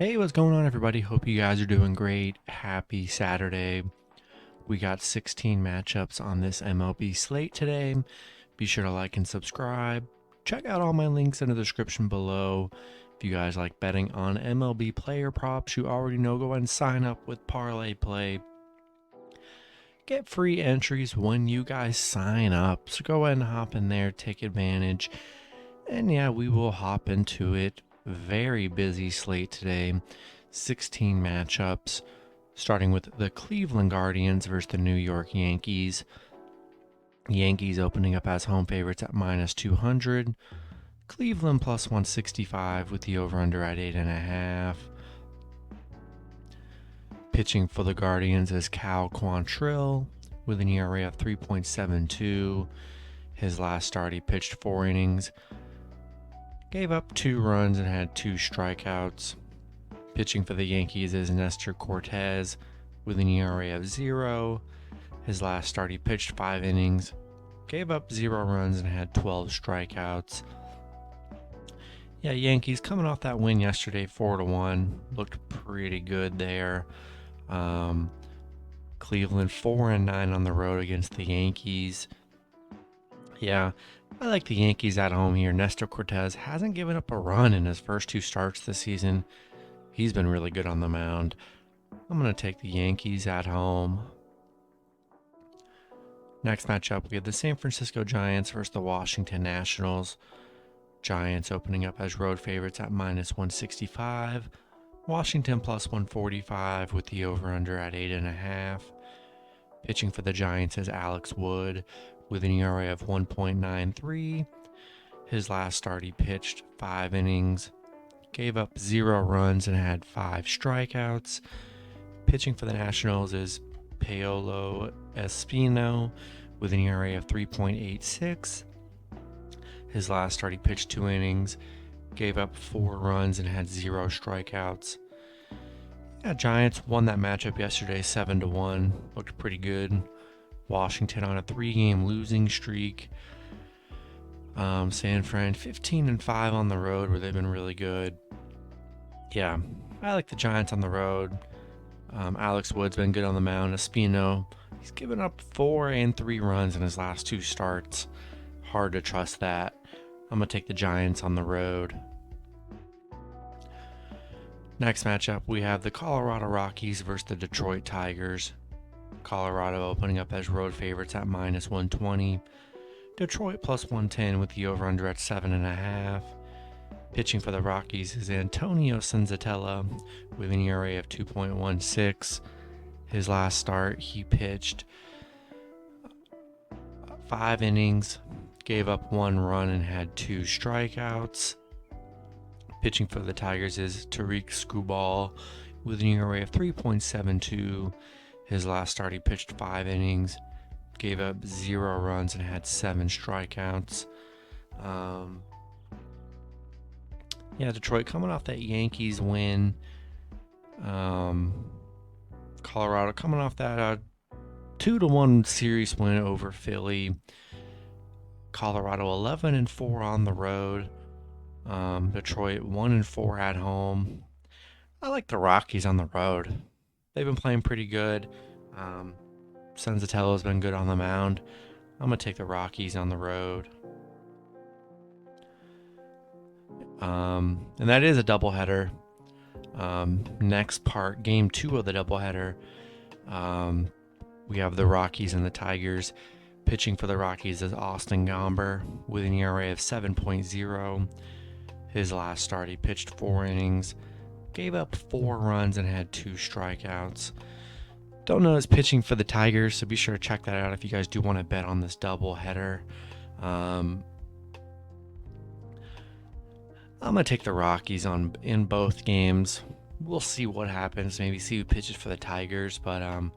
Hey, what's going on, everybody? Hope you guys are doing great. Happy Saturday. We got 16 matchups on this MLB slate today. Be sure to like and subscribe. Check out all my links in the description below. If you guys like betting on MLB player props, you already know, go ahead and sign up with Parlay Play. Get free entries when you guys sign up. So go ahead and hop in there, take advantage. And yeah, we will hop into it. Very busy slate today. 16 matchups, starting with the Cleveland Guardians versus the New York Yankees. Yankees opening up as home favorites at minus 200. Cleveland plus 165 with the over-under at 8.5. Pitching for the Guardians is Cal Quantrill with an ERA of 3.72. His last start, he pitched 4 innings. Gave up 2 runs and had 2 strikeouts. Pitching for the Yankees is Nestor Cortez with an ERA of 0. His last start, he pitched 5 innings. Gave up 0 runs and had 12 strikeouts. Yeah, Yankees coming off that win yesterday, 4-1. Looked pretty good there. Cleveland 4-9 on the road against the Yankees. Yeah, I like the Yankees at home here. Nestor Cortez hasn't given up a run in his first 2 starts this season. He's been really good on the mound. I'm going to take the Yankees at home. Next matchup, we have the San Francisco Giants versus the Washington Nationals. Giants opening up as road favorites at minus 165. Washington plus 145 with the over-under at 8.5. Pitching for the Giants is Alex Wood with an ERA of 1.93. His last start, he pitched 5 innings. Gave up 0 runs and had 5 strikeouts. Pitching for the Nationals is Paolo Espino with an ERA of 3.86. His last start, he pitched 2 innings. Gave up 4 runs and had 0 strikeouts. Yeah, Giants won that matchup yesterday 7-1. Looked pretty good. Washington on a 3-game losing streak. San Fran 15-5 on the road, where they've been really good. Yeah, I like the Giants on the road. Alex Wood's been good on the mound. Espino, he's given up 4 and 3 runs in his last 2 starts. Hard to trust that. I'm going to take the Giants on the road. Next matchup, we have the Colorado Rockies versus the Detroit Tigers. Colorado opening up as road favorites at minus 120. Detroit plus 110 with the over-under at 7.5. Pitching for the Rockies is Antonio Senzatella with an ERA of 2.16. His last start, he pitched 5 innings, gave up 1 run and had 2 strikeouts. Pitching for the Tigers is Tariq Skubal with an ERA of 3.72. His last start, he pitched 5 innings, gave up 0 runs and had 7 strikeouts. Detroit coming off that Yankees win. Colorado coming off that 2-1 series win over Philly. Colorado 11-4 on the road. Detroit 1-4 at home. I like the Rockies on the road. They've been playing pretty good. Senzatello's been good on the mound. I'm going to take the Rockies on the road. And that is a doubleheader. Next part, game 2 of the doubleheader. We have the Rockies and the Tigers. Pitching for the Rockies is Austin Gomber with an ERA of 7.0. His last start, he pitched 4 innings, gave up 4 runs and had 2 strikeouts. Don't know his pitching for the Tigers, so be sure to check that out if you guys do want to bet on this doubleheader. I'm going to take the Rockies in both games. We'll see what happens. Maybe see who pitches for the Tigers, but I'm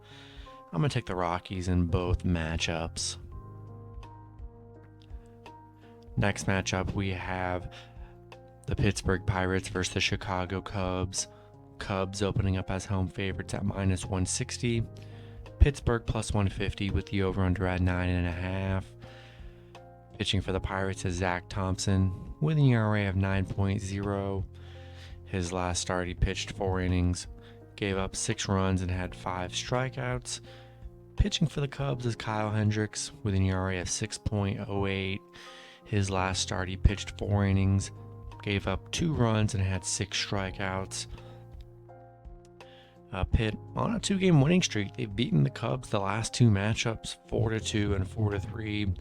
going to take the Rockies in both matchups. Next matchup, we have the Pittsburgh Pirates versus the Chicago Cubs. Cubs opening up as home favorites at minus 160. Pittsburgh plus 150 with the over-under at 9.5. Pitching for the Pirates is Zach Thompson with an ERA of 9.0. His last start, he pitched 4 innings, gave up 6 runs, and had 5 strikeouts. Pitching for the Cubs is Kyle Hendricks with an ERA of 6.08. His last start, he pitched 4 innings, gave up 2 runs, and had 6 strikeouts. Pitt on a 2-game winning streak. They've beaten the Cubs the last 2 matchups, 4-2 and 4-3.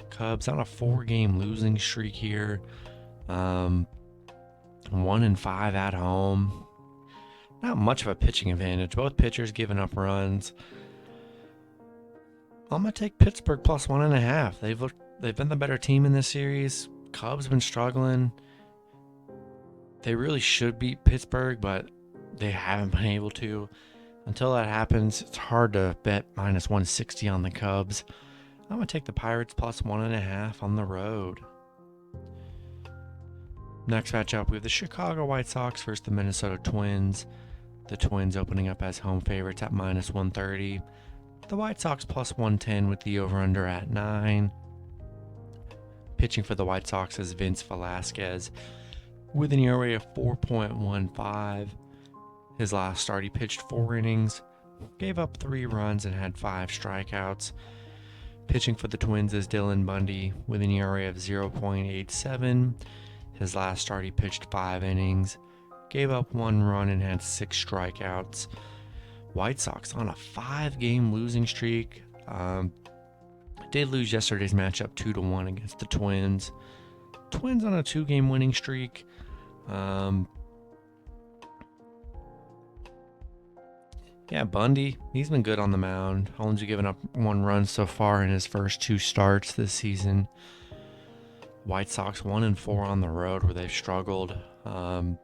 Cubs on a 4-game losing streak here. 1-5 at home. Not much of a pitching advantage. Both pitchers giving up runs. I'm gonna take Pittsburgh plus 1.5. They've been the better team in this series. Cubs have been struggling. They really should beat Pittsburgh, but they haven't been able to. Until that happens, it's hard to bet minus 160 on the Cubs. I'm going to take the Pirates plus 1.5 on the road. Next matchup, we have the Chicago White Sox versus the Minnesota Twins. The Twins opening up as home favorites at minus 130. The White Sox plus 110 with the over-under at 9. Pitching for the White Sox is Vince Velasquez with an ERA of 4.15. His last start, he pitched 4 innings, gave up 3 runs, and had 5 strikeouts. Pitching for the Twins is Dylan Bundy with an ERA of 0.87. His last start, he pitched 5 innings, gave up 1 run, and had 6 strikeouts. White Sox on a 5-game losing streak. Did lose yesterday's matchup 2-1 against the Twins. Twins on a 2-game winning streak. Bundy, he's been good on the mound. Only given up 1 run so far in his first 2 starts this season. White Sox 1-4 on the road where they've struggled. I'm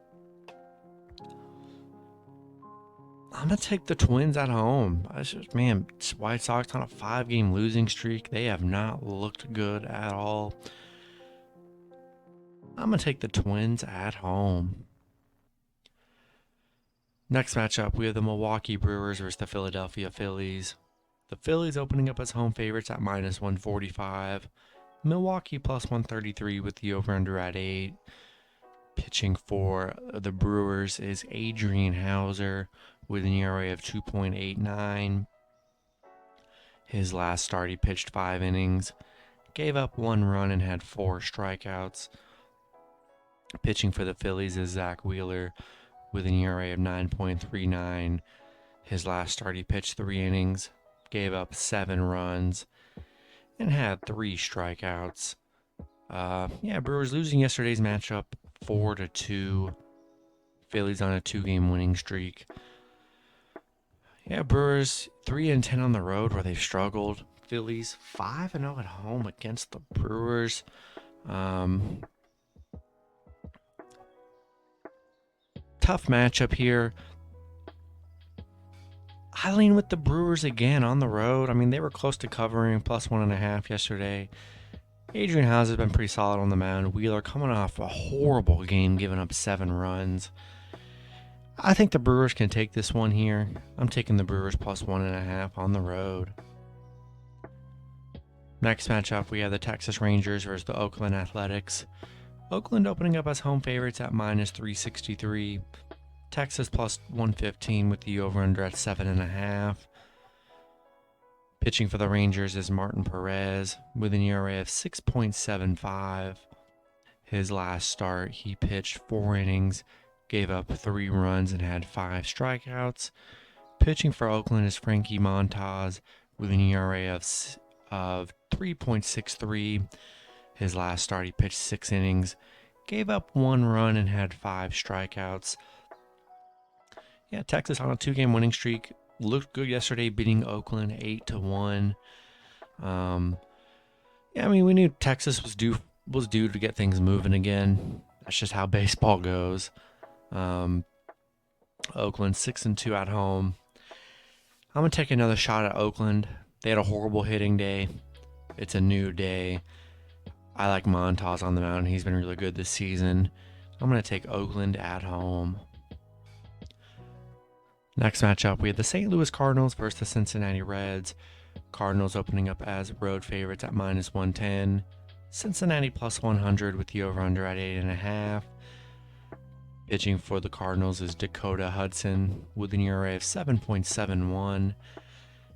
going to take the Twins at home. White Sox on a 5-game losing streak. They have not looked good at all. I'm going to take the Twins at home. Next matchup, we have the Milwaukee Brewers versus the Philadelphia Phillies. The Phillies opening up as home favorites at minus 145. Milwaukee plus 133 with the over-under at 8. Pitching for the Brewers is Adrian Hauser with an ERA of 2.89. His last start, he pitched 5 innings, gave up 1 run, and had 4 strikeouts. Pitching for the Phillies is Zach Wheeler with an ERA of 9.39. His last start, he pitched 3 innings, gave up 7 runs, and had 3 strikeouts. Brewers losing yesterday's matchup 4-2. Phillies on a 2-game winning streak. Brewers 3-10 on the road where they've struggled. Phillies 5-0 at home against the Brewers. Tough matchup here. I lean with the Brewers again on the road. They were close to covering plus 1.5 yesterday. Adrian Hauser has been pretty solid on the mound. Wheeler coming off a horrible game, giving up 7 runs. I think the Brewers can take this one here. I'm taking the Brewers plus 1.5 on the road. Next matchup, we have the Texas Rangers versus the Oakland Athletics. Oakland opening up as home favorites at minus 363. Texas plus 115 with the over-under at 7.5. Pitching for the Rangers is Martin Perez with an ERA of 6.75. His last start, he pitched 4 innings, gave up 3 runs, and had 5 strikeouts. Pitching for Oakland is Frankie Montas with an ERA of 3.63. His last start, he pitched 6 innings, gave up 1 run, and had 5 strikeouts. Texas on a 2-game winning streak. Looked good yesterday, beating Oakland 8-1. We knew Texas was due to get things moving again. That's just how baseball goes. Oakland 6-2 at home. I'm gonna take another shot at Oakland. They had a horrible hitting day. It's a new day. I like Montas on the mound. He's been really good this season. I'm gonna take Oakland at home. Next matchup, we have the St. Louis Cardinals versus the Cincinnati Reds. Cardinals opening up as road favorites at minus 110. Cincinnati plus 100 with the over-under at 8.5. Pitching for the Cardinals is Dakota Hudson with an ERA of 7.71.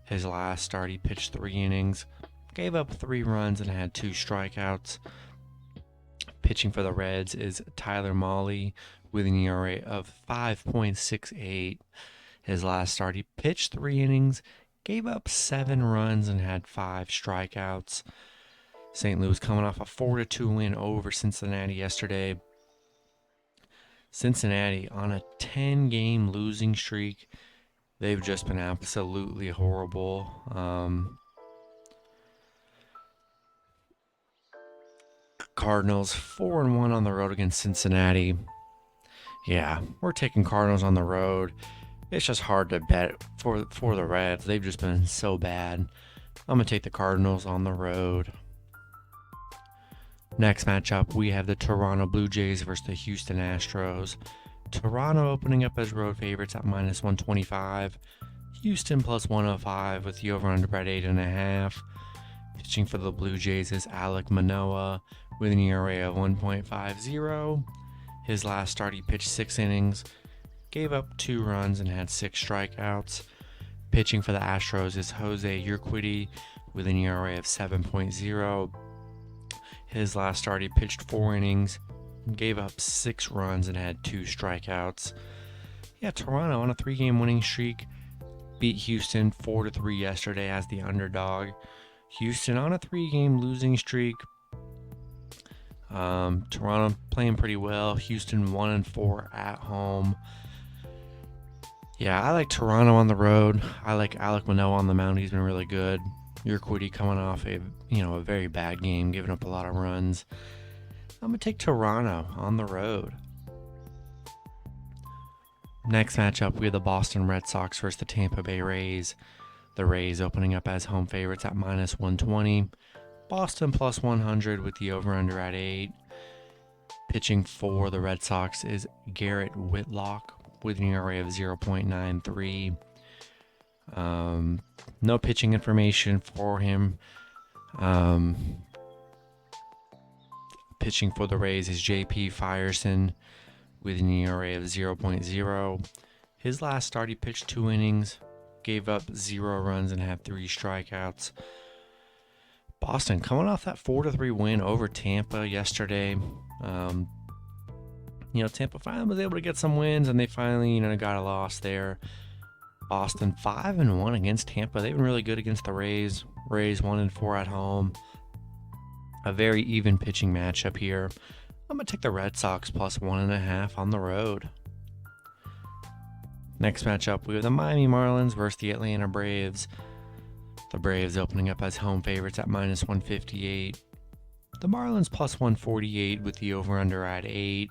His last start, he pitched 3 innings, gave up 3 runs, and had 2 strikeouts. Pitching for the Reds is Tyler Mahle with an ERA of 5.68. His last start, he pitched 3 innings, gave up 7 runs, and had 5 strikeouts. St. Louis coming off a 4-2 win over Cincinnati yesterday. Cincinnati on a 10-game losing streak. They've just been absolutely horrible. Cardinals 4-1 on the road against Cincinnati. Yeah, we're taking Cardinals on the road. It's just hard to bet for the Reds. They've just been so bad. I'm going to take the Cardinals on the road. Next matchup, we have the Toronto Blue Jays versus the Houston Astros. Toronto opening up as road favorites at -125. Houston +105 with the over-under at 8.5. Pitching for the Blue Jays is Alek Manoah with an ERA of 1.50. His last start, he pitched 6 innings, gave up 2 runs, and had 6 strikeouts. Pitching for the Astros is Jose Urquidy with an ERA of 7.0. His last start, he pitched 4 innings, gave up 6 runs, and had 2 strikeouts. Yeah, Toronto on a 3-game winning streak. Beat Houston 4-3 yesterday as the underdog. Houston on a 3-game losing streak. Toronto playing pretty well. Houston 1-4 at home. Yeah, I like Toronto on the road. I like Alek Manoah on the mound. He's been really good. Urquidy coming off a very bad game, giving up a lot of runs. I'm going to take Toronto on the road. Next matchup, we have the Boston Red Sox versus the Tampa Bay Rays. The Rays opening up as home favorites at -120. Boston +100 with the over-under at 8. Pitching for the Red Sox is Garrett Whitlock with an ERA of 0.93. No pitching information for him. Pitching for the Rays is J.P. Firesen with an ERA of 0.0. His last start, he pitched 2 innings, gave up 0 runs, and had 3 strikeouts. Boston coming off that 4-3 win over Tampa yesterday. Tampa finally was able to get some wins, and they finally, got a loss there. Boston 5-1 against Tampa. They've been really good against the Rays. Rays 1-4 at home. A very even pitching matchup here. I'm going to take the Red Sox +1.5 on the road. Next matchup, we have the Miami Marlins versus the Atlanta Braves. The Braves opening up as home favorites at -158. The Marlins +148 with the over-under at 8.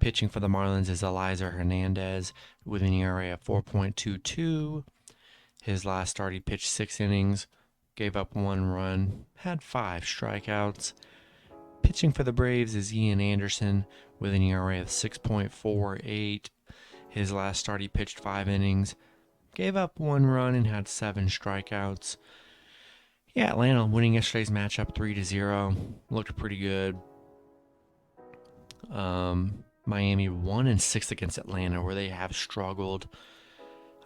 Pitching for the Marlins is Eliza Hernandez with an ERA of 4.22. His last start, he pitched 6 innings, gave up 1 run, had 5 strikeouts. Pitching for the Braves is Ian Anderson with an ERA of 6.48. His last start, he pitched 5 innings, gave up 1 run, and had 7 strikeouts. Yeah, Atlanta winning yesterday's matchup 3-0. Looked pretty good. Miami 1-6 against Atlanta, where they have struggled.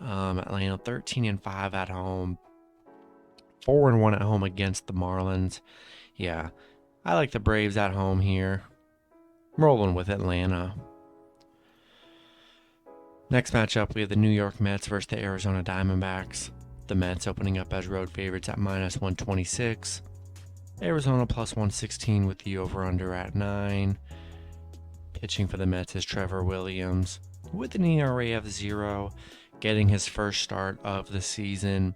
Atlanta 13-5 at home, 4-1 at home against the Marlins. Yeah, I like the Braves at home here. I'm rolling with Atlanta. Next matchup, we have the New York Mets versus the Arizona Diamondbacks. The Mets opening up as road favorites at -126. Arizona +116 with the over-under at 9. Pitching for the Mets is Trevor Williams with an ERA of 0, getting his first start of the season.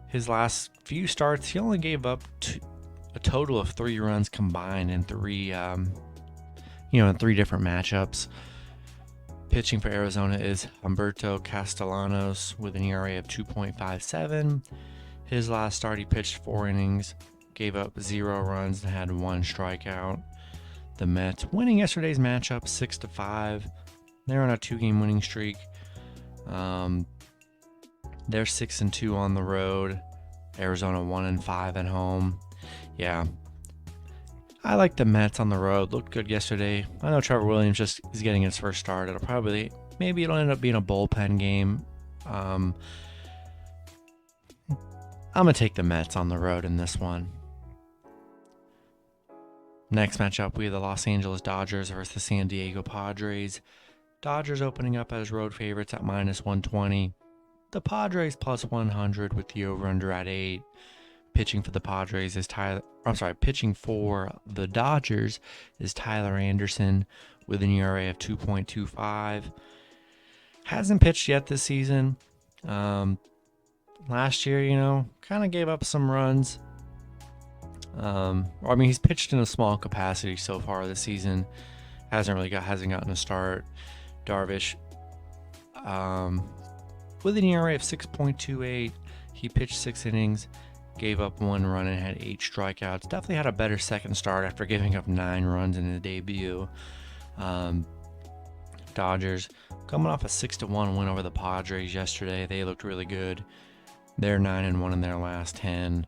His last few starts, he only gave up a total of 3 runs combined in 3 different matchups. Pitching for Arizona is Humberto Castellanos with an ERA of 2.57. His last start, he pitched 4 innings, gave up 0 runs, and had 1 strikeout. The Mets winning yesterday's matchup 6-5. They're on a 2-game winning streak. They're 6-2 on the road. Arizona 1-5 at home. Yeah, I like the Mets on the road. Looked good yesterday. I know Trevor Williams just is getting his first start. Maybe it'll end up being a bullpen game. I'm gonna take the Mets on the road in this one. Next matchup, we have the Los Angeles Dodgers versus the San Diego Padres. Dodgers opening up as road favorites at -120. The Padres +100 with the over/under at 8. Pitching for the Dodgers is Tyler Anderson with an ERA of 2.25. Hasn't pitched yet this season. Last year, kind of gave up some runs. He's pitched in a small capacity so far this season. Hasn't gotten a start. Darvish, with an ERA of 6.28, he pitched 6 innings, gave up 1 run, and had 8 strikeouts. Definitely had a better second start after giving up 9 runs in his debut. Dodgers coming off a 6-1 win over the Padres yesterday. They looked really good. They're 9-1 in their last 10.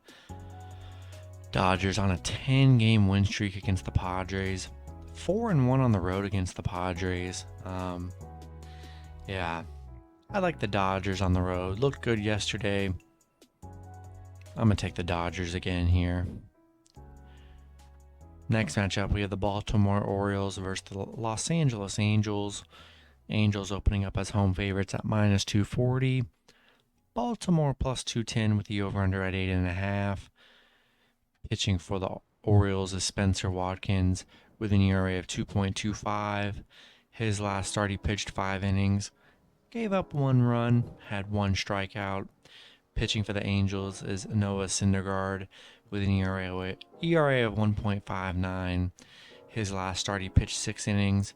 Dodgers on a 10-game win streak against the Padres. 4-1 on the road against the Padres. I like the Dodgers on the road. Looked good yesterday. I'm going to take the Dodgers again here. Next matchup, we have the Baltimore Orioles versus the Los Angeles Angels. Angels opening up as home favorites at -240. Baltimore +210 with the over/under at 8.5. Pitching for the Orioles is Spencer Watkins with an ERA of 2.25. His last start, he pitched 5 innings, gave up 1 run, had 1 strikeout. Pitching for the Angels is Noah Syndergaard with an ERA of 1.59. His last start, he pitched 6 innings,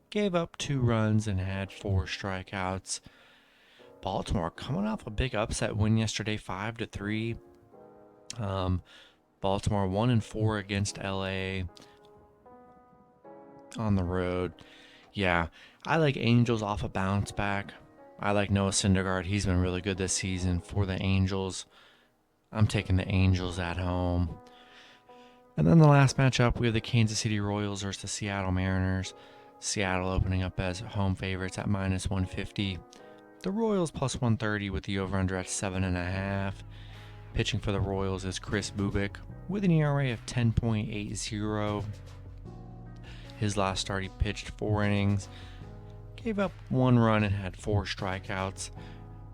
gave up 2 runs, and had 4 strikeouts. Baltimore coming off a big upset win yesterday, 5-3. Baltimore 1-4 against LA on the road. Yeah, I like Angels off a bounce back. I like Noah Syndergaard. He's been really good this season for the Angels. I'm taking the Angels at home. And then the last matchup, we have the Kansas City Royals versus the Seattle Mariners. Seattle opening up as home favorites at -150. The Royals +130 with the over/under at 7.5. Pitching for the Royals is Chris Bubik with an ERA of 10.80. His last start, he pitched 4 innings, gave up 1 run, and had 4 strikeouts.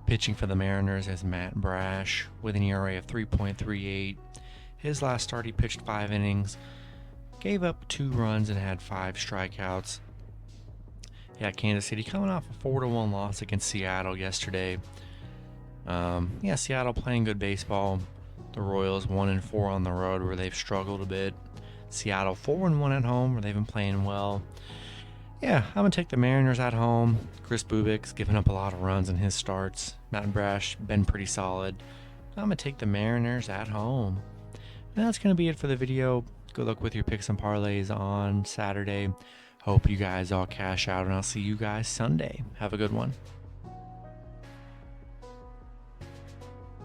Pitching for the Mariners is Matt Brash with an ERA of 3.38. His last start, he pitched 5 innings, gave up 2 runs, and had 5 strikeouts. Kansas City coming off a 4-1 loss against Seattle yesterday. Seattle playing good baseball. The Royals 1-4 on the road where they've struggled a bit. Seattle 4-1 at home where they've been playing well. I'm going to take the Mariners at home. Chris Bubik's given up a lot of runs in his starts. Matt Brash been pretty solid. I'm going to take the Mariners at home. And that's going to be it for the video. Good luck with your picks and parlays on Saturday. Hope you guys all cash out, and I'll see you guys Sunday. Have a good one.